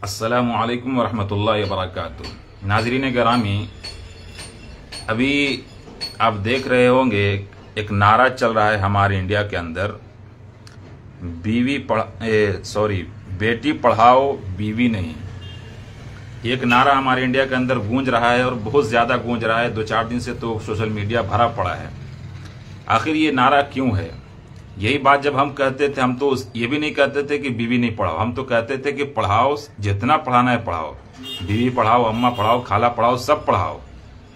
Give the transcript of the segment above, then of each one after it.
अस्सलामु अलैकुम वरहमतुल्लाहि वबरकातुहू। नाज़रीन गिरामी, अभी आप देख रहे होंगे एक नारा चल रहा है हमारे इंडिया के अंदर, बेटी पढ़ाओ बीवी नहीं। एक नारा हमारे इंडिया के अंदर गूंज रहा है और बहुत ज़्यादा गूंज रहा है। 2-4 दिन से तो सोशल मीडिया भरा पड़ा है। आखिर ये नारा क्यों है? यही बात जब हम कहते थे, हम तो ये भी नहीं कहते थे कि बीवी नहीं पढ़ाओ, हम तो कहते थे कि पढ़ाओ, जितना पढ़ाना है पढ़ाओ, बीवी पढ़ाओ, अम्मा पढ़ाओ, खाला पढ़ाओ, सब पढ़ाओ,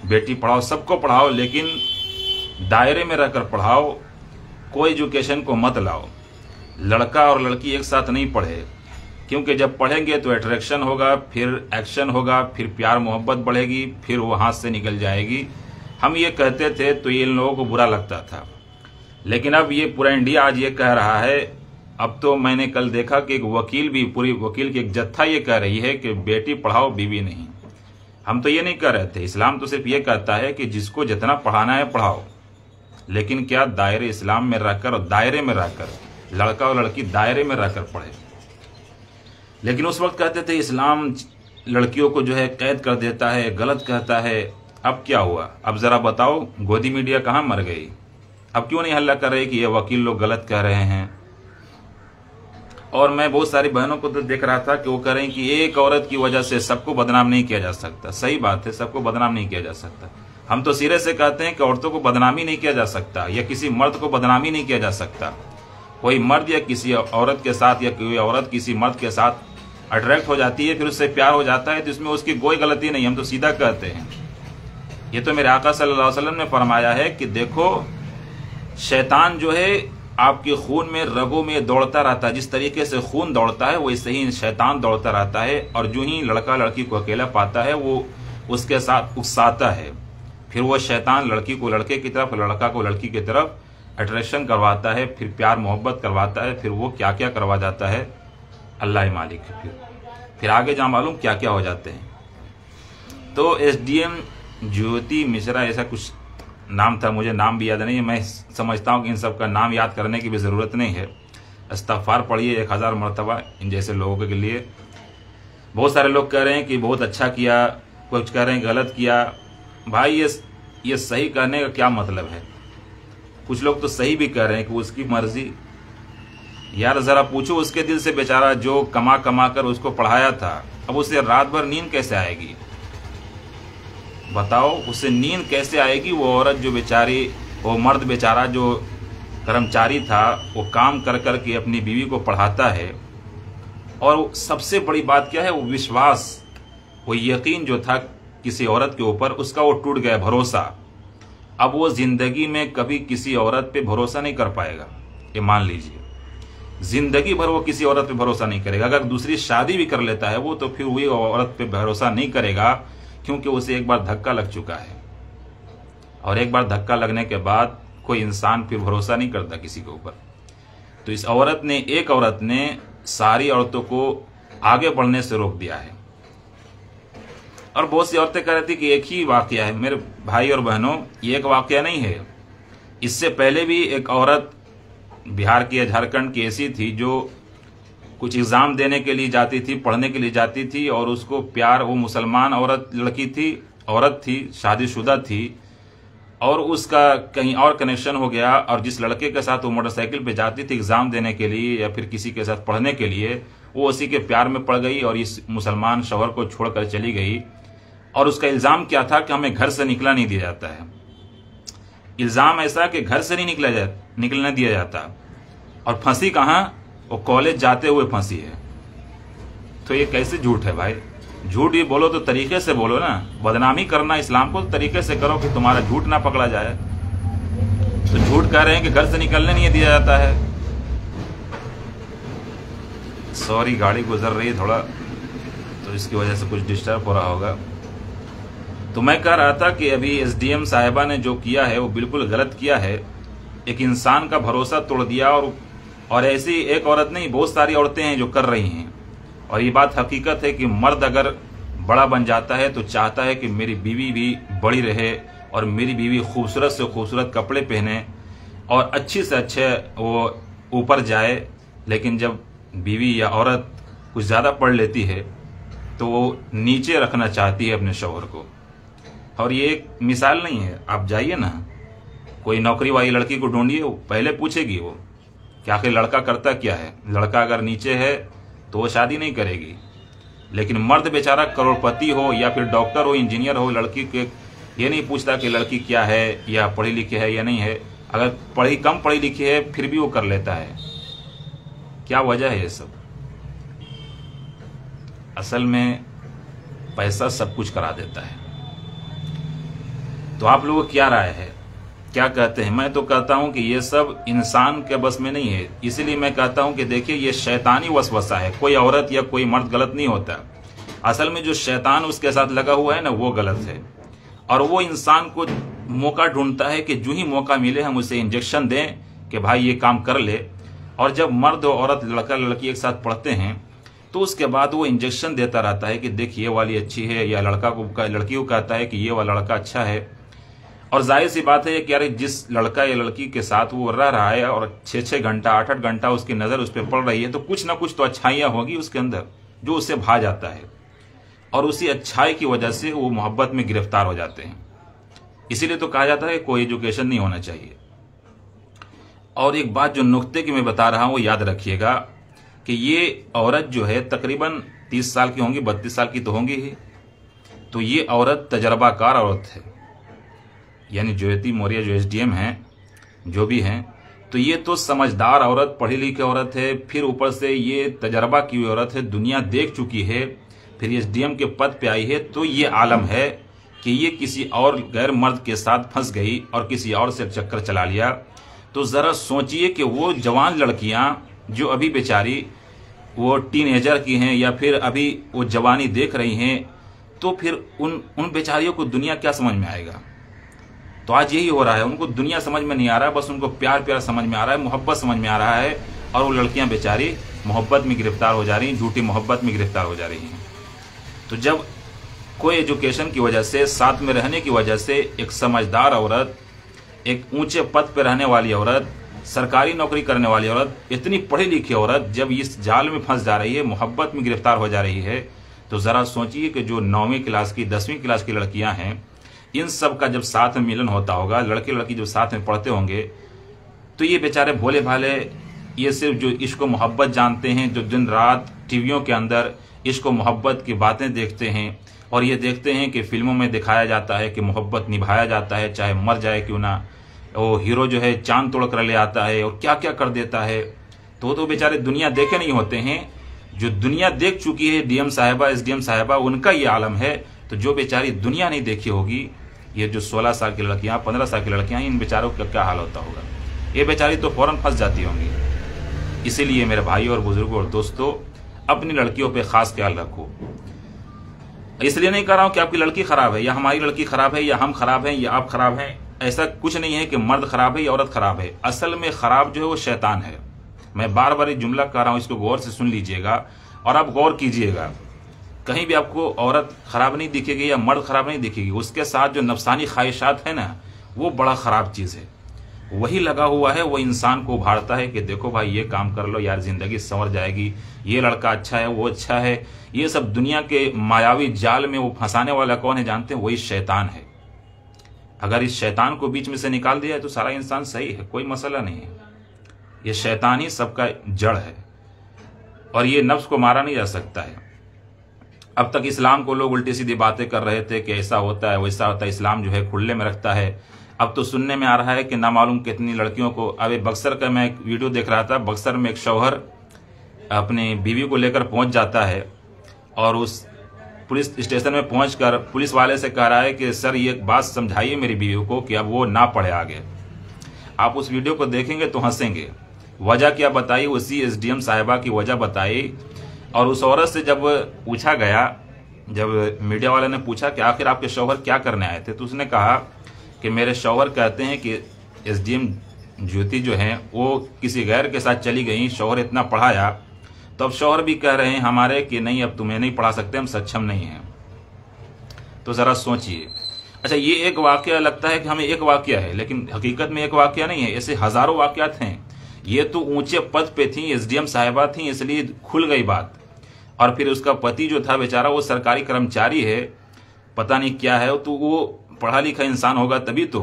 बेटी पढ़ाओ, सबको पढ़ाओ, लेकिन दायरे में रहकर पढ़ाओ। कोई एजुकेशन को मत लाओ। लड़का और लड़की एक साथ नहीं पढ़े, क्योंकि जब पढ़ेंगे तो अट्रैक्शन होगा, फिर एक्शन होगा, फिर प्यार मोहब्बत बढ़ेगी, फिर वो हाथ से निकल जाएगी। हम ये कहते थे तो ये इन लोगों को बुरा लगता था, लेकिन अब ये पूरा इंडिया आज ये कह रहा है। अब तो मैंने कल देखा कि एक वकील भी, पूरी वकील की एक जत्था ये कह रही है कि बेटी पढ़ाओ बीवी नहीं। हम तो ये नहीं कह रहे थे। इस्लाम तो सिर्फ ये कहता है कि जिसको जितना पढ़ाना है पढ़ाओ, लेकिन क्या दायरे इस्लाम में रहकर और दायरे में रहकर, लड़का और लड़की दायरे में रहकर पढ़े। लेकिन उस वक्त कहते थे इस्लाम लड़कियों को जो है कैद कर देता है, गलत कहता है। अब क्या हुआ? अब जरा बताओ, गोदी मीडिया कहाँ मर गई? अब क्यों नहीं हल्ला कर रहे कि ये वकील लोग गलत कह रहे हैं? और मैं बहुत सारी बहनों को तो देख रहा था कि वो कह रहे हैं कि एक औरत की वजह से सबको बदनाम नहीं किया जा सकता। सही बात है, सबको बदनाम नहीं किया जा सकता। हम तो सिरे से कहते हैं कि औरतों को बदनामी नहीं किया जा सकता, या किसी मर्द को बदनामी नहीं किया जा सकता। कोई मर्द या किसी औरत के साथ, या कोई औरत किसी मर्द के साथ अट्रैक्ट हो जाती है, फिर उससे प्यार हो जाता है, तो इसमें उसकी कोई गलती नहीं। हम तो सीधा कहते हैं। ये तो मेरे आका सल्लल्लाहु अलैहि वसल्लम ने फरमाया है कि देखो, शैतान जो है आपके खून में, रगों में दौड़ता रहता है। जिस तरीके से खून दौड़ता है वैसे ही शैतान दौड़ता रहता है, और जो ही लड़का लड़की को अकेला पाता है वो उसके साथ उकसाता है। फिर वो शैतान लड़की को लड़के की तरफ, लड़का को लड़की की तरफ अट्रैक्शन करवाता है, फिर प्यार मोहब्बत करवाता है, फिर वो क्या क्या करवा जाता है, अल्लाह ही मालिक है। फिर आगे जा मालूम क्या क्या हो जाते हैं। तो SDM ज्योति मिश्रा ऐसा कुछ नाम था, मुझे नाम भी याद नहीं है। मैं समझता हूँ कि इन सब का नाम याद करने की भी ज़रूरत नहीं है। इस्तग़फ़ार पढ़िए 1000 मरतबा इन जैसे लोगों के लिए। बहुत सारे लोग कह रहे हैं कि बहुत अच्छा किया, कुछ कह रहे हैं गलत किया। भाई ये सही कहने का क्या मतलब है? कुछ लोग तो सही भी कह रहे हैं कि उसकी मर्जी। यार ज़रा पूछो उसके दिल से, बेचारा जो कमा कमा कर उसको पढ़ाया था, अब उसे रात भर नींद कैसे आएगी? बताओ, उसे नींद कैसे आएगी? वो औरत जो बेचारी, वो मर्द बेचारा जो कर्मचारी था, वो काम कर कर के अपनी बीवी को पढ़ाता है। और सबसे बड़ी बात क्या है? वो विश्वास, वो यकीन जो था किसी औरत के ऊपर, उसका वो टूट गया भरोसा। अब वो जिंदगी में कभी किसी औरत पे भरोसा नहीं कर पाएगा। ये मान लीजिए, जिंदगी भर वो किसी औरत पे भरोसा नहीं करेगा। अगर दूसरी शादी भी कर लेता है वो, तो फिर वही औरत पे भरोसा नहीं करेगा, क्योंकि उसे एक बार धक्का लग चुका है। और एक बार धक्का लगने के बाद कोई इंसान फिर भरोसा नहीं करता किसी के ऊपर। तो इस औरत ने, एक औरत ने सारी औरतों को आगे बढ़ने से रोक दिया है। और बहुत सी औरतें कह रही थी कि एक ही वाकया है। मेरे भाई और बहनों, ये एक वाकया नहीं है। इससे पहले भी एक औरत बिहार की या झारखंड की ऐसी थी जो कुछ एग्ज़ाम देने के लिए जाती थी, पढ़ने के लिए जाती थी, और उसको प्यार, वो मुसलमान लड़की थी, औरत थी, शादीशुदा थी, और उसका कहीं और कनेक्शन हो गया। और जिस लड़के के साथ वो मोटरसाइकिल पे जाती थी एग्ज़ाम देने के लिए या फिर किसी के साथ पढ़ने के लिए, वो उसी के प्यार में पड़ गई और इस मुसलमान शौहर को छोड़कर चली गई। और उसका इल्ज़ाम क्या था कि हमें घर से निकला नहीं दिया जाता है। इल्ज़ाम ऐसा कि घर से नहीं निकलने दिया जाता। और फंसी कहाँ? वो कॉलेज जाते हुए फंसी है। तो ये कैसे झूठ है भाई? झूठ ये बोलो तो तरीके से बोलो ना। बदनामी करना इस्लाम को तो तरीके से करो कि तुम्हारा झूठ ना पकड़ा जाए। तो झूठ कह रहे हैं कि घर से निकलने नहीं दिया जाता है। सॉरी, गाड़ी गुजर रही है थोड़ा, तो इसकी वजह से कुछ डिस्टर्ब हो रहा होगा। तो मैं कह रहा था कि अभी SDM साहिबा ने जो किया है वो बिल्कुल गलत किया है। एक इंसान का भरोसा तोड़ दिया। और ऐसी एक औरत नहीं, बहुत सारी औरतें हैं जो कर रही हैं। और ये बात हकीकत है कि मर्द अगर बड़ा बन जाता है तो चाहता है कि मेरी बीवी भी बड़ी रहे, और मेरी बीवी खूबसूरत से खूबसूरत कपड़े पहने और अच्छी से अच्छे वो ऊपर जाए। लेकिन जब बीवी या औरत कुछ ज़्यादा पढ़ लेती है तो वो नीचे रखना चाहती है अपने शौहर को। और ये एक मिसाल नहीं है, आप जाइए ना कोई नौकरी वाली लड़की को ढूंढिए, वो पहले पूछेगी वो कि आखिर लड़का करता क्या है। लड़का अगर नीचे है तो वो शादी नहीं करेगी। लेकिन मर्द बेचारा करोड़पति हो या फिर डॉक्टर हो, इंजीनियर हो, लड़की के ये नहीं पूछता कि लड़की क्या है या पढ़ी लिखी है या नहीं है। अगर कम पढ़ी लिखी है फिर भी वो कर लेता है। क्या वजह है ये सब? असल में पैसा सब कुछ करा देता है। तो आप लोगों को क्या राय है, क्या कहते हैं? मैं तो कहता हूं कि ये सब इंसान के बस में नहीं है। इसीलिए मैं कहता हूं कि देखिए ये शैतानी वसवसा है। कोई औरत या कोई मर्द गलत नहीं होता। असल में जो शैतान उसके साथ लगा हुआ है ना, वो गलत है। और वो इंसान को मौका ढूंढता है कि जो ही मौका मिले हम उसे इंजेक्शन दें कि भाई ये काम कर ले। और जब मर्द और औरत, लड़का लड़की एक साथ पढ़ते हैं तो उसके बाद वो इंजेक्शन देता रहता है कि देख ये वाली अच्छी है, या लड़की को कहता है कि ये वाला लड़का अच्छा है। और जाहिर सी बात है कि यार जिस लड़का या लड़की के साथ वो रह रहा है और 6-6 घंटा 8-8 घंटा उसकी नज़र उस पर पड़ रही है, तो कुछ ना कुछ तो अच्छाइयाँ होगी उसके अंदर जो उससे भा जाता है। और उसी अच्छाई की वजह से वो मोहब्बत में गिरफ्तार हो जाते हैं। इसीलिए तो कहा जाता है कोई एजुकेशन नहीं होना चाहिए। और एक बात जो नुक्ते की मैं बता रहा हूँ वो याद रखिएगा कि ये औरत जो है तकरीबन 30 साल की होंगी, 32 साल की तो होंगी ही। तो ये औरत तजर्बाकार औरत है, यानी ज्योति मौर्य जो SDM हैं, जो भी हैं, तो ये तो समझदार औरत, पढ़ी लिखी औरत है। फिर ऊपर से ये तजर्बा की हुई औरत है, दुनिया देख चुकी है, फिर SDM के पद पे आई है। तो ये आलम है कि ये किसी और गैर मर्द के साथ फंस गई और किसी और से चक्कर चला लिया। तो ज़रा सोचिए कि वो जवान लड़कियां जो अभी बेचारी वो टीनेजर की हैं या फिर अभी वो जवानी देख रही हैं, तो फिर उन बेचारियों को दुनिया क्या समझ में आएगा? तो आज यही हो रहा है, उनको दुनिया समझ में नहीं आ रहा, बस उनको प्यार प्यार समझ में आ रहा है, मोहब्बत समझ में आ रहा है। और वो लड़कियां बेचारी मोहब्बत में गिरफ्तार हो जा रही हैं, झूठी मोहब्बत में गिरफ्तार हो जा रही हैं। तो जब कोई एजुकेशन की वजह से, साथ में रहने की वजह से एक समझदार औरत, एक ऊंचे पद पर रहने वाली औरत, सरकारी नौकरी करने वाली औरत, इतनी पढ़ी लिखी औरत जब इस जाल में फंस जा रही है, मोहब्बत में गिरफ्तार हो जा रही है, तो ज़रा सोचिए कि जो 9वीं क्लास की 10वीं क्लास की लड़कियां हैं, इन सब का जब साथ में मिलन होता होगा, लड़के लड़की जब साथ में पढ़ते होंगे, तो ये बेचारे भोले भाले, ये सिर्फ जो इश्क मोहब्बत जानते हैं, जो दिन रात टीवियों के अंदर इश्क मोहब्बत की बातें देखते हैं और ये देखते हैं कि फिल्मों में दिखाया जाता है कि मोहब्बत निभाया जाता है, चाहे मर जाए क्यों ना। वो हीरो जो है चांद तोड़ कर ले आता है और क्या क्या कर देता है। तो बेचारे दुनिया देखे नहीं होते हैं। जो दुनिया देख चुकी है DM साहिबा, SDM साहिबा, उनका ये आलम है। तो जो बेचारी दुनिया नहीं देखी होगी, ये जो 16 साल की लड़कियां, 15 साल की लड़कियां, इन बेचारों का क्या हाल होता होगा? ये बेचारी तो फौरन फंस जाती होंगी। इसीलिए मेरे भाइयों और बुजुर्गों और दोस्तों, अपनी लड़कियों पे खास ख्याल रखो। इसलिए नहीं कह रहा हूं कि आपकी लड़की खराब है या हमारी लड़की खराब है या हम खराब हैं या आप खराब हैं। ऐसा कुछ नहीं है कि मर्द खराब है या औरत खराब है। असल में खराब जो है वो शैतान है। मैं बार बार ये जुमला कह रहा हूं, इसको गौर से सुन लीजिएगा और आप गौर कीजिएगा। कहीं भी आपको औरत खराब नहीं दिखेगी या मर्द खराब नहीं दिखेगी, उसके साथ जो नफसानी ख्वाहिशात है ना, वो बड़ा खराब चीज़ है। वही लगा हुआ है, वो इंसान को उभारता है कि देखो भाई ये काम कर लो यार, जिंदगी संवर जाएगी, ये लड़का अच्छा है, वो अच्छा है। ये सब दुनिया के मायावी जाल में वो फंसाने वाला कौन है जानते हैं? वही शैतान है। अगर इस शैतान को बीच में से निकाल दिया है तो सारा इंसान सही है, कोई मसला नहीं है। ये शैतान ही सबका जड़ है और ये नफ्स को मारा नहीं जा सकता है। अब तक इस्लाम को लोग उल्टी सीधी बातें कर रहे थे कि ऐसा होता है वैसा होता है, इस्लाम जो है खुले में रखता है। अब तो सुनने में आ रहा है कि ना मालूम कितनी लड़कियों को, अभी बक्सर का मैं एक वीडियो देख रहा था, बक्सर में एक शौहर अपनी बीवी को लेकर पहुंच जाता है और उस पुलिस स्टेशन में पहुंचकर पुलिस वाले से कह रहा है कि सर ये बात समझाइए मेरी बीवी को कि अब वो ना पढ़े आगे। आप उस वीडियो को देखेंगे तो हंसेंगे। वजह क्या बताई? उसी SDM साहिबा की वजह बताई। और उस औरत से जब पूछा गया, जब मीडिया वाले ने पूछा कि आखिर आपके शौहर क्या करने आए थे, तो उसने कहा कि मेरे शौहर कहते हैं कि SDM ज्योति जो हैं वो किसी गैर के साथ चली गई, शौहर इतना पढ़ाया, तो अब शौहर भी कह रहे हैं हमारे कि नहीं अब तुम्हें नहीं पढ़ा सकते, हम सक्षम नहीं हैं। तो ज़रा सोचिए। अच्छा, ये एक वाकया लगता है कि हमें एक वाकया है, लेकिन हकीकत में एक वाकया नहीं है, ऐसे हजारों वाकयात हैं। ये तो ऊंचे पद पे थी, SDM साहिबा थी, इसलिए खुल गई बात। और फिर उसका पति जो था बेचारा वो सरकारी कर्मचारी है, पता नहीं क्या है, तो वो पढ़ा लिखा इंसान होगा तभी तो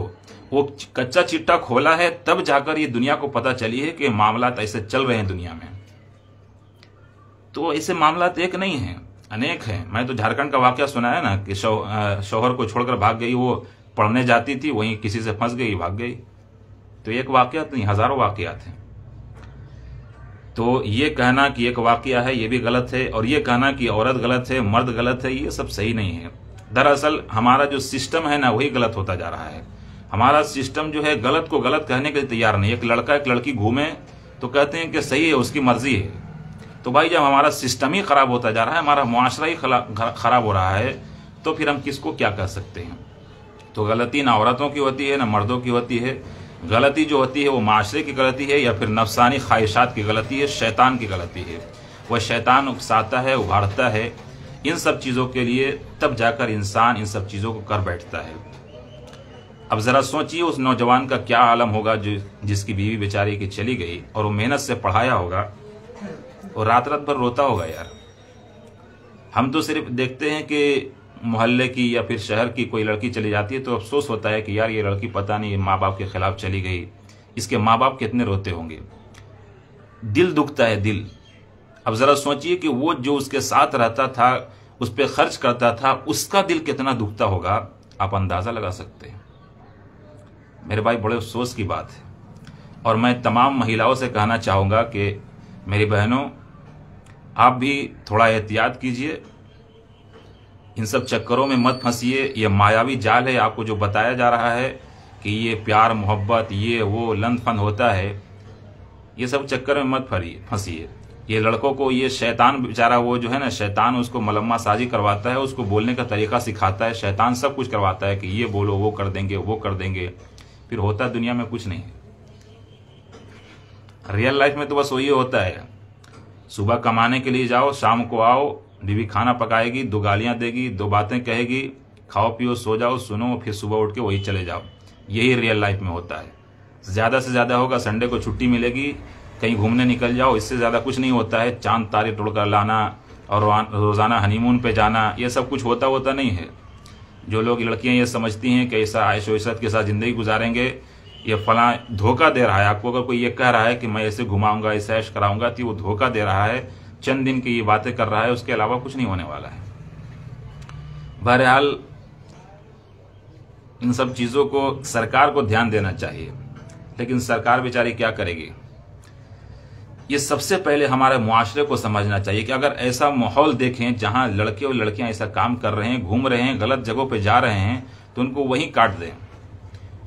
वो कच्चा चिट्टा खोला है, तब जाकर ये दुनिया को पता चली है कि मामलात ऐसे चल रहे हैं दुनिया में। तो ऐसे मामलात एक नहीं है, अनेक हैं। मैं तो झारखंड का वाकया सुना है ना कि शौहर को छोड़कर भाग गई, वो पढ़ने जाती थी, वहीं किसी से फंस गई, भाग गई। तो एक वाकया नहीं, हजारों वाकयात हैं। तो ये कहना कि एक वाकया है ये भी गलत है, और ये कहना कि औरत गलत है मर्द गलत है, ये सब सही नहीं है। दरअसल हमारा जो सिस्टम है ना वही गलत होता जा रहा है। हमारा सिस्टम जो है गलत को गलत कहने के लिए तैयार नहीं। एक लड़का एक लड़की घूमे तो कहते हैं कि सही है, उसकी मर्जी है। तो भाई जब हमारा सिस्टम ही खराब होता जा रहा है, हमारा मुआशरा ही खराब हो रहा है, तो फिर हम किसको क्या कह सकते हैं। तो गलती ना औरतों की होती है ना मर्दों की होती है। गलती जो होती है वो माशरे की गलती है या फिर नफसानी ख्वाहिशात की गलती है, शैतान की गलती है। वह शैतान उकसाता है, उभारता है इन सब चीज़ों के लिए, तब जाकर इंसान इन सब चीज़ों को कर बैठता है। अब ज़रा सोचिए उस नौजवान का क्या आलम होगा जिसकी बीवी बेचारी की चली गई और वो मेहनत से पढ़ाया होगा और रात रात भर रोता होगा। यार हम तो सिर्फ देखते हैं कि मोहल्ले की या फिर शहर की कोई लड़की चली जाती है तो अफसोस होता है कि यार ये लड़की पता नहीं माँ बाप के खिलाफ चली गई, इसके माँ बाप कितने रोते होंगे, दिल दुखता है दिल। अब ज़रा सोचिए कि वो जो उसके साथ रहता था, उस पर खर्च करता था, उसका दिल कितना दुखता होगा, आप अंदाज़ा लगा सकते हैं। मेरे भाई बड़े अफसोस की बात है। और मैं तमाम महिलाओं से कहना चाहूँगा कि मेरी बहनों, आप भी थोड़ा एहतियात कीजिए, इन सब चक्करों में मत फंसिए। ये मायावी जाल है, आपको जो बताया जा रहा है कि ये प्यार मोहब्बत ये वो लंद फंद होता है, ये सब चक्कर में मत फंसिए। ये लड़कों को ये शैतान बेचारा वो जो है ना, शैतान उसको मलम्मा साजी करवाता है, उसको बोलने का तरीका सिखाता है। शैतान सब कुछ करवाता है कि ये बोलो वो कर देंगे वो कर देंगे, फिर होता दुनिया में कुछ नहीं है। रियल लाइफ में तो बस वही होता है, सुबह कमाने के लिए जाओ, शाम को आओ, बीवी खाना पकाएगी, 2 गालियां देगी, 2 बातें कहेगी, खाओ पियो सो जाओ सुनो, फिर सुबह उठ के वही चले जाओ। यही रियल लाइफ में होता है। ज़्यादा से ज़्यादा होगा संडे को छुट्टी मिलेगी, कहीं घूमने निकल जाओ, इससे ज़्यादा कुछ नहीं होता है। चांद तारे तोड़कर लाना और रोज़ाना हनीमून पे जाना, ये सब कुछ होता नहीं है। जो लोग लड़कियाँ ये समझती हैं कि ऐसा आयशो इशरत के साथ ज़िंदगी गुजारेंगे, ये फला धोखा दे रहा है आपको। अगर कोई ये कह रहा है कि मैं ऐसे घुमाऊंगा ऐसे ऐश कराऊंगा, तो वो धोखा दे रहा है, चंद दिन की ये बातें कर रहा है, उसके अलावा कुछ नहीं होने वाला है। बहरहाल इन सब चीज़ों को सरकार को ध्यान देना चाहिए, लेकिन सरकार बेचारी क्या करेगी। ये सबसे पहले हमारे मुआशरे को समझना चाहिए कि अगर ऐसा माहौल देखें जहां लड़के और लड़कियां ऐसा काम कर रहे हैं, घूम रहे हैं, गलत जगहों पे जा रहे हैं, तो उनको वहीं काट दें,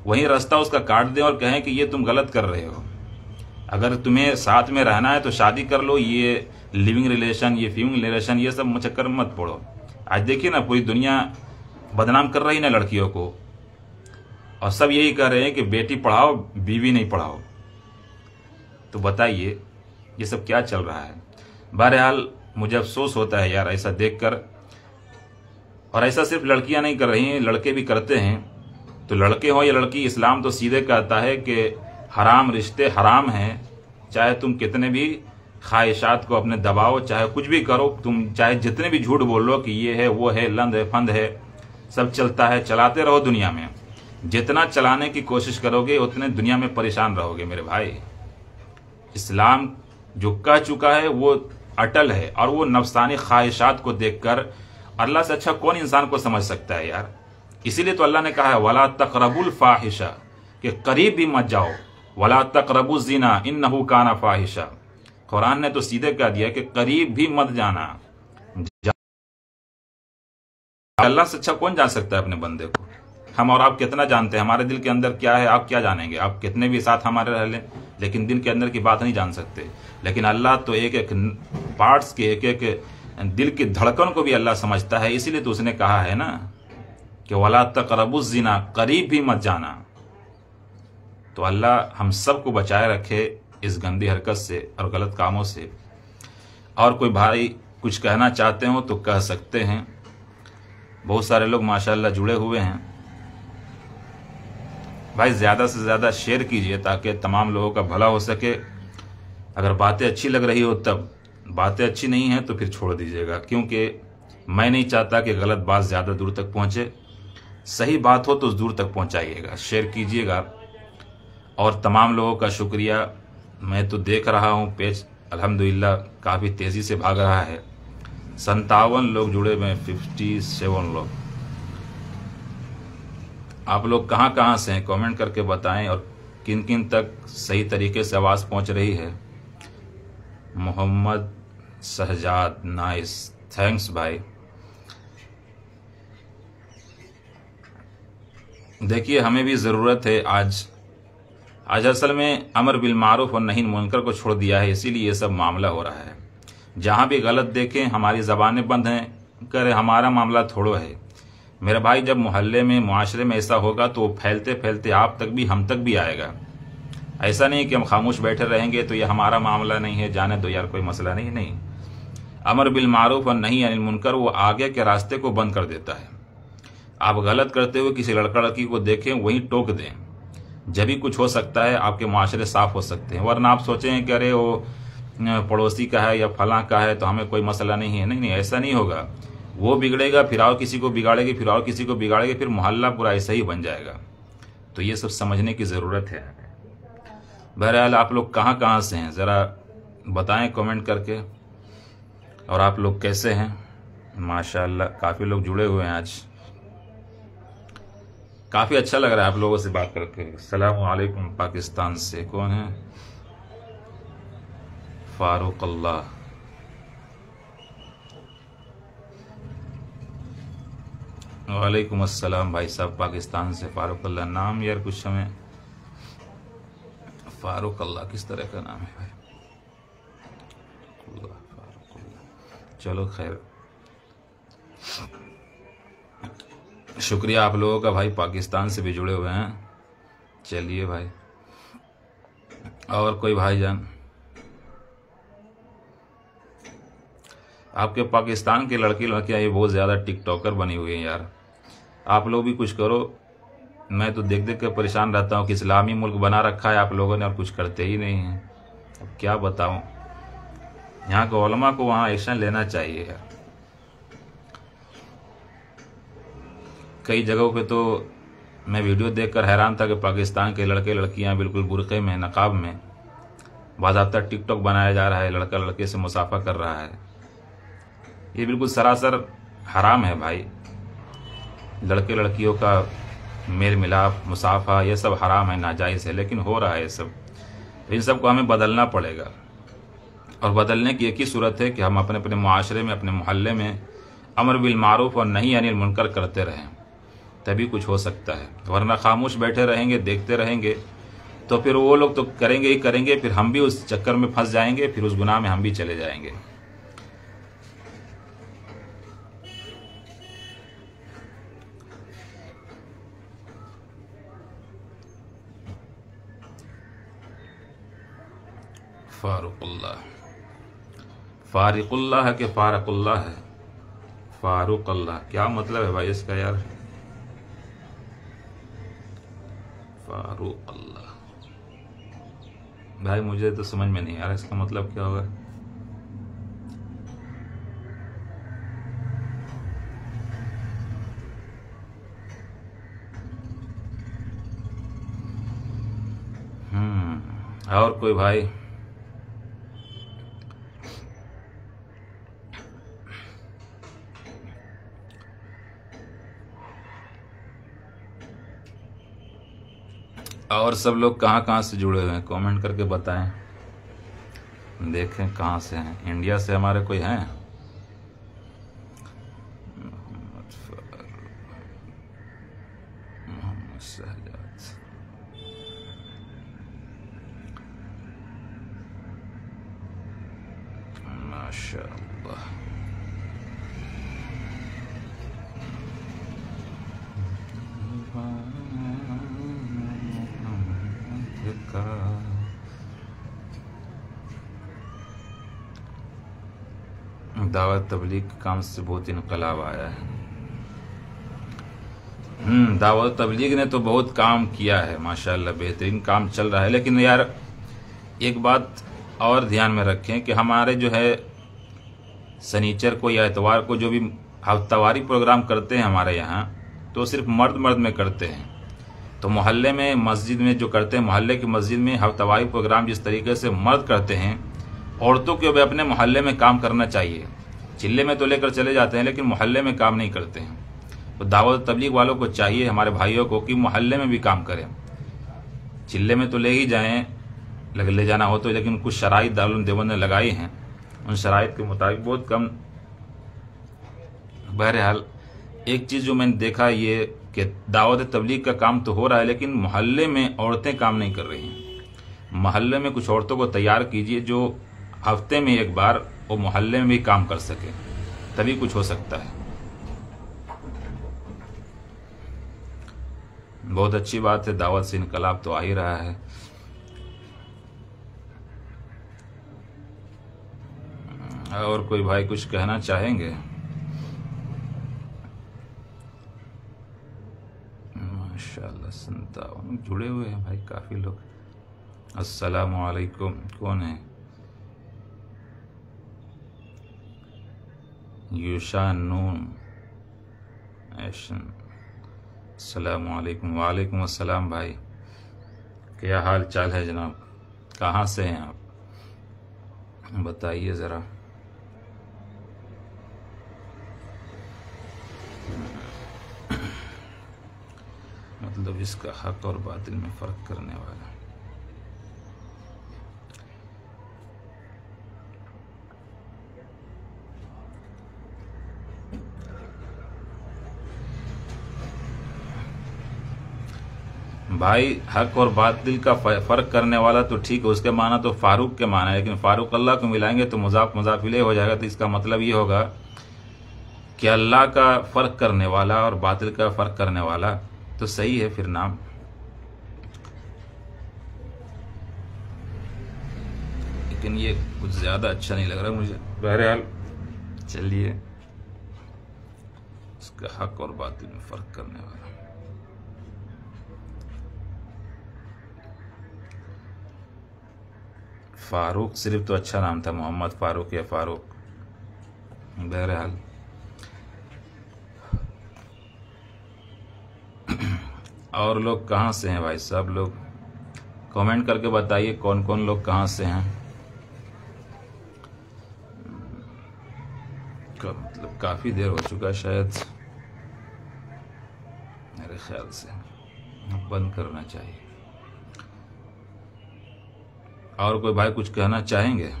वहीं रास्ता उसका काट दें और कहें कि ये तुम गलत कर रहे हो। अगर तुम्हें साथ में रहना है तो शादी कर लो, ये लिविंग रिलेशन ये फीविंग रिलेशन ये सब चक्कर में मत पड़ो। आज देखिए ना, पूरी दुनिया बदनाम कर रही ना लड़कियों को, और सब यही कह रहे हैं कि बेटी पढ़ाओ बीवी नहीं पढ़ाओ। तो बताइए ये सब क्या चल रहा है। बहरहाल मुझे अफसोस होता है यार ऐसा देखकर, और ऐसा सिर्फ लड़कियां नहीं कर रही हैं, लड़के भी करते हैं। तो लड़के हो या लड़की, इस्लाम तो सीधे कहता है कि हराम रिश्ते हराम हैं, चाहे तुम कितने भी ख्वाहिशात को अपने दबाओ, चाहे कुछ भी करो, तुम चाहे जितने भी झूठ बोल लो कि ये है वो है लंद है फंद है, सब चलता है, चलाते रहो दुनिया में। जितना चलाने की कोशिश करोगे उतने दुनिया में परेशान रहोगे मेरे भाई। इस्लाम जो कह चुका है वो अटल है, और वो नफसानी ख्वाहिशात को देखकर अल्लाह से अच्छा कौन इंसान को समझ सकता है यार। इसीलिए तो अल्लाह ने कहा है वला तक़रबुल फाहिशा, कि करीब भी मत जाओ, वला तक़रबुज़ ज़िना इन्नहु काना फाहिशा। कुरान ने तो सीधे कह दिया कि करीब भी मत जाना। अल्लाह से अच्छा कौन जान सकता है अपने बंदे को। हम और आप कितना जानते हैं, हमारे दिल के अंदर क्या है आप क्या जानेंगे। आप कितने भी साथ हमारे रह लें, लेकिन दिल के अंदर की बात नहीं जान सकते। लेकिन अल्लाह तो एक एक पार्ट्स के एक एक दिल की धड़कन को भी अल्लाह समझता है। इसीलिए तो उसने कहा है ना कि वला तक़रबुज़ ज़िना, करीब भी मत जाना। तो अल्लाह हम सबको बचाए रखे इस गंदी हरकत से और गलत कामों से। और कोई भाई कुछ कहना चाहते हो तो कह सकते हैं। बहुत सारे लोग माशाअल्लाह जुड़े हुए हैं। भाई ज़्यादा से ज़्यादा शेयर कीजिए ताकि तमाम लोगों का भला हो सके। अगर बातें अच्छी लग रही हो तब बातें अच्छी नहीं हैं तो फिर छोड़ दीजिएगा, क्योंकि मैं नहीं चाहता कि गलत बात ज़्यादा दूर तक पहुँचे। सही बात हो तो दूर तक पहुँचाइएगा, शेयर कीजिएगा। और तमाम लोगों का शुक्रिया। मैं तो देख रहा हूँ पेज अल्हम्दुलिल्लाह काफ़ी तेज़ी से भाग रहा है। 57 लोग जुड़े हुए हैं, 57 लोग। आप लोग कहाँ कहाँ से हैं कमेंट करके बताएं, और किन किन तक सही तरीके से आवाज़ पहुँच रही है। मोहम्मद शहजाद, नाइस, थैंक्स भाई। देखिए हमें भी ज़रूरत है। आज असल में अमर बिल मारूफ और नही मुनकर को छोड़ दिया है, इसीलिए ये सब मामला हो रहा है। जहाँ भी गलत देखें हमारी ज़बानें बंद हैं, करे हमारा मामला थोड़ो है मेरा भाई। जब मोहल्ले में मुआशरे में ऐसा होगा तो वो फैलते फैलते आप तक भी, हम तक भी आएगा। ऐसा नहीं कि हम खामोश बैठे रहेंगे तो ये हमारा मामला नहीं है, जाने दो यार, कोई मसला नहीं। अमर बिल मारूफ और नही अनिल मुनकर वो आगे के रास्ते को बंद कर देता है। आप गलत करते हुए किसी लड़का लड़की को देखें, वहीं टोक दें, जब भी कुछ हो सकता है, आपके माशरे साफ हो सकते हैं। वरना आप सोचें कि अरे वो पड़ोसी का है या फलां का है तो हमें कोई मसला नहीं है। नहीं, ऐसा नहीं होगा। वो बिगड़ेगा फिर और किसी को बिगाड़ेगी, फिर और किसी को बिगाड़ेगी, फिर मोहल्ला पूरा ऐसा ही बन जाएगा। तो ये सब समझने की ज़रूरत है। बहरहाल आप लोग कहाँ कहाँ से हैं ज़रा बताएं कमेंट करके, और आप लोग कैसे हैं। माशाअल्लाह काफ़ी लोग जुड़े हुए हैं आज, काफ़ी अच्छा लग रहा है आप लोगों से बात करके। अस्सलाम वालेकुम पाकिस्तान से कौन है? फारूक अल्लाह। वालेकुम अस्सलाम भाई साहब पाकिस्तान से फारूक अल्लाह। नाम यार कुछ हमें, फारूक अल्लाह किस तरह का नाम है भाई? फारूक अल्लाह, चलो खैर, शुक्रिया आप लोगों का भाई, पाकिस्तान से भी जुड़े हुए हैं। चलिए भाई, और कोई भाईजान आपके पाकिस्तान के लड़की लड़कियां ये बहुत ज़्यादा टिकटॉकर बनी हुई हैं यार। आप लोग भी कुछ करो। मैं तो देख देख के परेशान रहता हूँ कि इस्लामी मुल्क बना रखा है आप लोगों ने और कुछ करते ही नहीं हैं। अब क्या बताऊँ, यहाँ के उलमा को वहाँ एक्शन लेना चाहिए यार। कई जगहों पे तो मैं वीडियो देखकर हैरान था कि पाकिस्तान के लड़के लड़कियां बिल्कुल बुरक़े में, नकाब में बाज़ाब्ता टिकटॉक बनाया जा रहा है, लड़का लड़के से मुसाफा कर रहा है। ये बिल्कुल सरासर हराम है भाई। लड़के लड़कियों का मेल मिलाप, मुसाफा, ये सब हराम है, नाजायज़ है, लेकिन हो रहा है ये सब। इन सब को हमें बदलना पड़ेगा, और बदलने की एक ही सूरत है कि हम अपने अपने मुआशरे में, अपने मोहल्ले में अमर बिल मारूफ और नही अनिल मुनकर करते रहें, तभी कुछ हो सकता है। वरना खामोश बैठे रहेंगे, देखते रहेंगे, तो फिर वो लोग तो करेंगे ही करेंगे, फिर हम भी उस चक्कर में फंस जाएंगे, फिर उस गुनाह में हम भी चले जाएंगे। फारूकुल्लाह, फारिकुल्लाह है कि फारकुल्लाह है? फारूक अल्लाह क्या मतलब है भाई इसका यार? फारूक अल्लाह भाई मुझे तो समझ में नहीं आ रहा इसका मतलब क्या होगा। और कोई भाई? और सब लोग कहाँ कहाँ से जुड़े हुए हैं कमेंट करके बताएं, देखें कहाँ से हैं। इंडिया से हमारे कोई हैं? मोहम्मद शहजाद, माशाअल्लाह। दावत तबलीग के काम से बहुत इनकलाब आया है। दावत तबलीग ने तो बहुत काम किया है माशाअल्लाह, बेहतरीन काम चल रहा है। लेकिन यार एक बात और ध्यान में रखें कि हमारे जो है शनिचर को या इतवार को जो भी हफ्तावारी प्रोग्राम करते हैं हमारे यहाँ, तो सिर्फ मर्द मर्द में करते हैं। तो मोहल्ले में मस्जिद में जो करते हैं, मोहल्ले की मस्जिद में हफ्तावारी प्रोग्राम जिस तरीके से मर्द करते हैं, औरतों को भी अपने मोहल्ले में काम करना चाहिए। चिल्ले में तो लेकर चले जाते हैं लेकिन मोहल्ले में काम नहीं करते हैं। तो दावत तबलीग वालों को चाहिए, हमारे भाइयों को, कि मोहल्ले में भी काम करें। चिल्ले में तो ले ही जाएं, ले जाना हो तो, लेकिन कुछ शराइत दारुल देवबंद ने लगाई हैं, उन शराइत के मुताबिक बहुत कम। बहरहाल एक चीज़ जो मैंने देखा ये कि दावत तबलीग का काम तो हो रहा है लेकिन मोहल्ले में औरतें काम नहीं कर रही हैं। मोहल्ले में कुछ औरतों को तैयार कीजिए जो हफ्ते में एक बार वो मोहल्ले में भी काम कर सके, तभी कुछ हो सकता है। बहुत अच्छी बात है, दावत से इनकलाब तो आ ही रहा है। और कोई भाई कुछ कहना चाहेंगे? माशाल्लाह 57 जुड़े हुए हैं भाई, काफी लोग। अस्सलामु अलैकुम। कौन है? यूशा नून ऐशन। अस्सलामु अलैकुम। वालेकुम अस्सलाम भाई, क्या हाल चाल है जनाब? कहाँ से हैं आप, बताइए ज़रा। मतलब इसका हक और बातिल में फ़र्क करने वाला। भाई हक और बातिल का फ़र्क करने वाला तो ठीक है, उसके माना तो फारूक के माना है, लेकिन फारूक अल्लाह को मिलाएंगे तो मुजाफ मुजाफ इलैह हो जाएगा। तो इसका मतलब ये होगा कि अल्लाह का फ़र्क करने वाला और बातिल का फ़र्क करने वाला, तो सही है फिर नाम। लेकिन ये कुछ ज़्यादा अच्छा नहीं लग रहा मुझे। बहरहाल चलिए, इसका हक और बातिल में फ़र्क करने वाला। फारूक सिर्फ तो अच्छा नाम था, मोहम्मद फारूक या फारूक। बहरहाल और लोग कहाँ से हैं भाई? सब लोग कमेंट करके बताइए कौन कौन लोग कहाँ से हैं। मतलब काफ़ी देर हो चुका शायद, मेरे ख्याल से बंद करना चाहिए। और कोई भाई कुछ कहना चाहेंगे?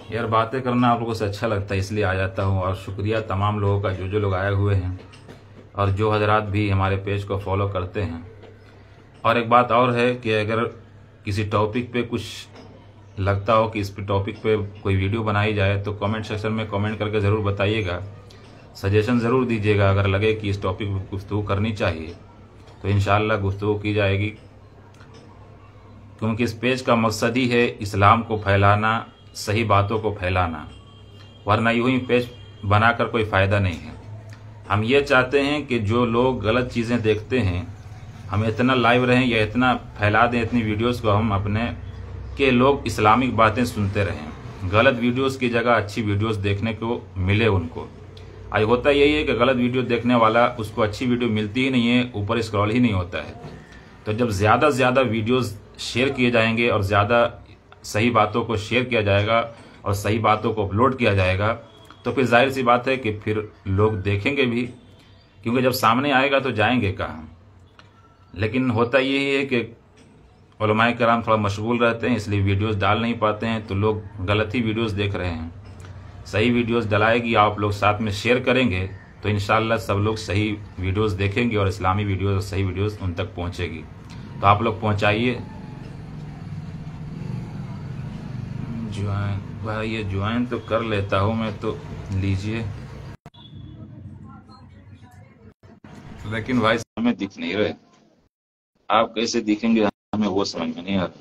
यार बातें करना आप लोगों से अच्छा लगता है इसलिए आ जाता हूँ। और शुक्रिया तमाम लोगों का, जो लोग आए हुए हैं और जो हजरात भी हमारे पेज को फॉलो करते हैं। और एक बात और है कि अगर किसी टॉपिक पे कुछ लगता हो कि इस टॉपिक पे कोई वीडियो बनाई जाए तो कमेंट सेक्शन में कमेंट करके ज़रूर बताइएगा, सजेशन ज़रूर दीजिएगा। अगर लगे कि इस टॉपिक पर गुफ्तगू करनी चाहिए तो इंशाअल्लाह गुफ्तगू की जाएगी, क्योंकि इस पेज का मकसद ही है इस्लाम को फैलाना, सही बातों को फैलाना, वरना यूं ही पेज बनाकर कोई फ़ायदा नहीं है। हम ये चाहते हैं कि जो लोग गलत चीज़ें देखते हैं, हम इतना लाइव रहें या इतना फैला दें इतनी वीडियोस को हम अपने, कि लोग इस्लामिक बातें सुनते रहें। गलत वीडियोस की जगह अच्छी वीडियोस देखने को मिले उनको। आज होता यही है कि गलत वीडियो देखने वाला, उसको अच्छी वीडियो मिलती ही नहीं है, ऊपर स्क्रॉल ही नहीं होता है। तो जब ज़्यादा से ज़्यादा वीडियोस शेयर किए जाएंगे और ज़्यादा सही बातों को शेयर किया जाएगा और सही बातों को अपलोड किया जाएगा, तो फिर जाहिर सी बात है कि फिर लोग देखेंगे भी, क्योंकि जब सामने आएगा तो जाएंगे कहाँ। लेकिन होता यही है कि उलमाए कराम थोड़ा मशगूल रहते हैं, इसलिए वीडियोस डाल नहीं पाते हैं, तो लोग गलत ही वीडियोस देख रहे हैं। सही वीडियोस डलाएगी, आप लोग साथ में शेयर करेंगे तो इंशाअल्लाह सब लोग सही वीडियोस देखेंगे और इस्लामी वीडियोस और सही वीडियोस उन तक पहुंचेगी। तो आप लोग पहुंचाइए। ज्वाइन भाई, ये ज्वाइन तो कर लेता हूँ मैं, तो लीजिए। लेकिन भाई हमें दिख नहीं रहे, आप कैसे दिखेंगे हमें वो समझ में नहीं आता।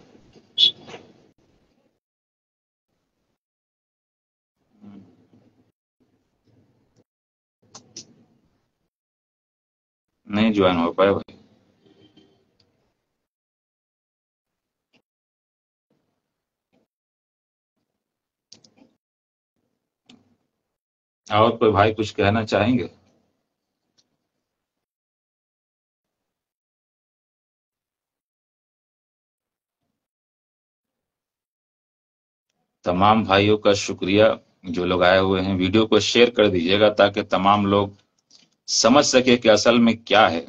नहीं ज्वाइन हो पाए भाई। और कोई भाई कुछ कहना चाहेंगे? तमाम भाइयों का शुक्रिया जो लोग आए हुए हैं। वीडियो को शेयर कर दीजिएगा ताकि तमाम लोग समझ सके कि असल में क्या है।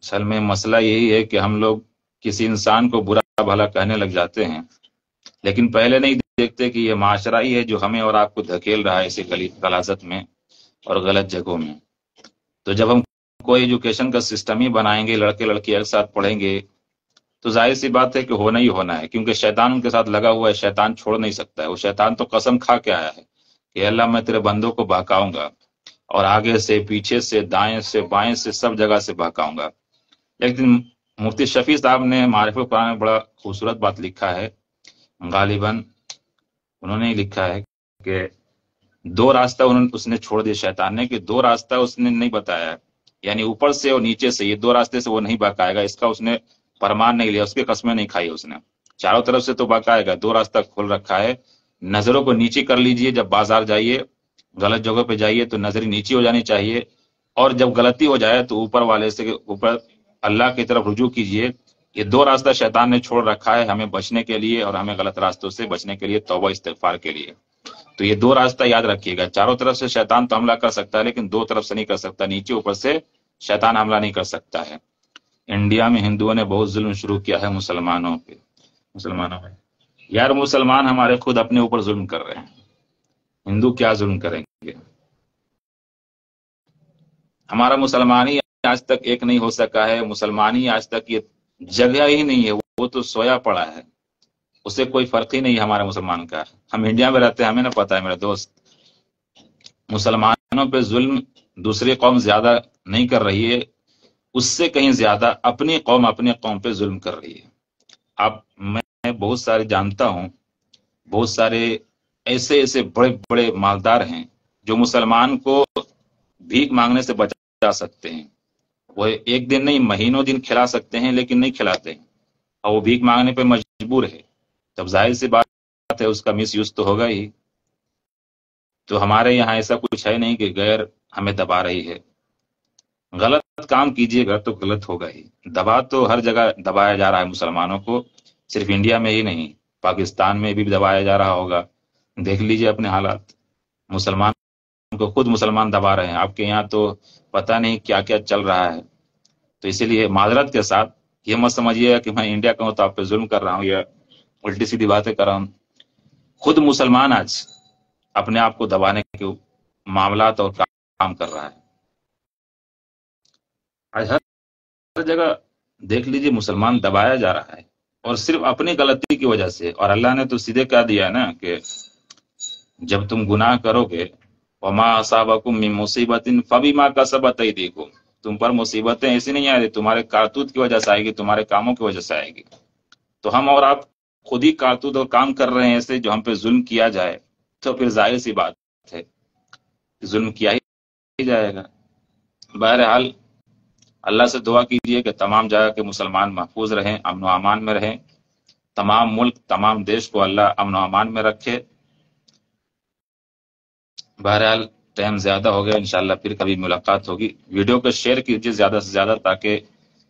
असल में मसला यही है कि हम लोग किसी इंसान को बुरा भला कहने लग जाते हैं, लेकिन पहले नहीं देखते कि ये माशरा ही है जो हमें और आपको धकेल रहा है इसी गलाजत में और गलत जगहों में। तो जब हम कोई एजुकेशन का सिस्टम ही बनाएंगे, लड़के लड़की एक साथ पढ़ेंगे, तो जाहिर सी बात है कि होना ही होना है, क्योंकि शैतान उनके साथ लगा हुआ है। शैतान छोड़ नहीं सकता है। वो शैतान तो कसम खा के आया है कि अल्लाह मैं तेरे बंदों को बहकाऊंगा, और आगे से पीछे से दाएं से बाएं से सब जगह से बहकाऊंगा। लेकिन मुफ्ती शफी साहब ने मारिफुल कुरान में बड़ा खूबसूरत बात लिखा है। गालिबन उन्होंने ही लिखा है कि दो रास्ता उसने छोड़ दिया शैतान ने, कि दो रास्ता उसने नहीं बताया, यानी ऊपर से और नीचे से, ये दो रास्ते से वो नहीं बहकाएगा, इसका उसने परमान नहीं लिया, उसकी कस्में नहीं खाई उसने। चारों तरफ से तो बहकाएगा, दो रास्ता खोल रखा है। नजरों को नीचे कर लीजिए, जब बाजार जाइए, गलत जगह पे जाइए तो नजर नीचे हो जानी चाहिए, और जब गलती हो जाए तो ऊपर वाले से ऊपर अल्लाह की तरफ रुजू कीजिए। ये दो रास्ता शैतान ने छोड़ रखा है हमें बचने के लिए और हमें गलत रास्तों से बचने के लिए, तौबा इस्तिगफार के लिए। तो ये दो रास्ता याद रखिएगा। चारों तरफ से शैतान तो हमला कर सकता है, लेकिन दो तरफ से नहीं कर सकता, नीचे ऊपर से शैतान हमला नहीं कर सकता है। इंडिया में हिंदुओं ने बहुत जुल्म शुरू किया है मुसलमानों पे, मुसलमानों में। यार मुसलमान हमारे खुद अपने ऊपर जुल्म कर रहे हैं, हिंदू क्या जुल्म करेंगे? हमारा मुसलमान ही आज तक एक नहीं हो सका है। मुसलमान ही आज तक ये जगह ही नहीं है, वो तो सोया पड़ा है, उसे कोई फर्क ही नहीं है हमारे मुसलमान का। हम इंडिया में रहते हैं, हमें ना पता है मेरे दोस्त, मुसलमानों पे जुल्म दूसरी कौम ज्यादा नहीं कर रही है, उससे कहीं ज्यादा अपनी कौम पे जुल्म कर रही है। आप, मैं बहुत सारे जानता हूं, बहुत सारे ऐसे ऐसे बड़े बड़े मालदार हैं जो मुसलमान को भीख मांगने से बचा सकते हैं। वो एक दिन नहीं, महीनों दिन खिला सकते हैं, लेकिन नहीं खिलाते हैं, और वो भीख मांगने पे मजबूर है। तब जाहिर सी बात है उसका मिस यूज तो होगा ही। तो हमारे यहाँ ऐसा कुछ है नहीं कि गैर हमें दबा रही है। गलत काम कीजिएगा तो गलत होगा ही। दबा तो हर जगह दबाया जा रहा है मुसलमानों को, सिर्फ इंडिया में ही नहीं, पाकिस्तान में भी दबाया जा रहा होगा। देख लीजिए अपने हालात, मुसलमान को खुद मुसलमान दबा रहे हैं। आपके यहाँ तो पता नहीं क्या क्या चल रहा है। तो इसीलिए माजरत के साथ ये मत समझिएगा कि मैं इंडिया का हूं तो आप पे जुल्म कर रहा हूँ या उल्टी सीधी बातें कर रहा हूँ। खुद मुसलमान आज अपने आप को दबाने के मामलात और काम कर रहा है। आज हर जगह देख लीजिए मुसलमान दबाया जा रहा है, और सिर्फ अपनी गलती की वजह से। और अल्लाह ने तो सीधे कह दिया है ना कि जब तुम गुनाह करोगे, वमा असाबकुम मिन मुसीबतिन फबिमा कसबत अयदीकुम, तुम पर मुसीबतें ऐसी नहीं आएगी तुम्हारे कारतूत की वजह से आएगी, तुम्हारे कामों की वजह से आएगी। तो हम और आप खुद ही कारतूत और काम कर रहे हैं ऐसे जो हम पे जुल्म किया जाए, तो फिर जाहिर सी बात है कि जुल्म किया ही जाएगा। बहरहाल अल्लाह से दुआ कीजिए कि तमाम जगह के मुसलमान महफूज रहें, अमन व अमान में रहें। तमाम मुल्क, तमाम देश को अल्लाह अमन व अमान में रखे। बहरहाल टाइम ज्यादा हो गया, इंशाल्लाह फिर कभी मुलाकात होगी। वीडियो को शेयर कीजिए ज्यादा से ज्यादा, ताकि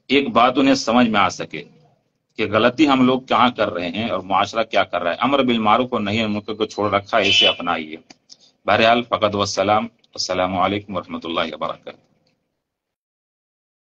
एक बात उन्हें समझ में आ सके कि गलती हम लोग कहाँ कर रहे हैं और मुआशरा क्या कर रहा है। अमर बिल मारूफ और नही मुनकर को छोड़ रखा है, इसे अपनाइए। बहरहाल फ़कत वस्सलाम, अस्सलामु अलैकुम व रहमतुल्लाहि व बरकातहू।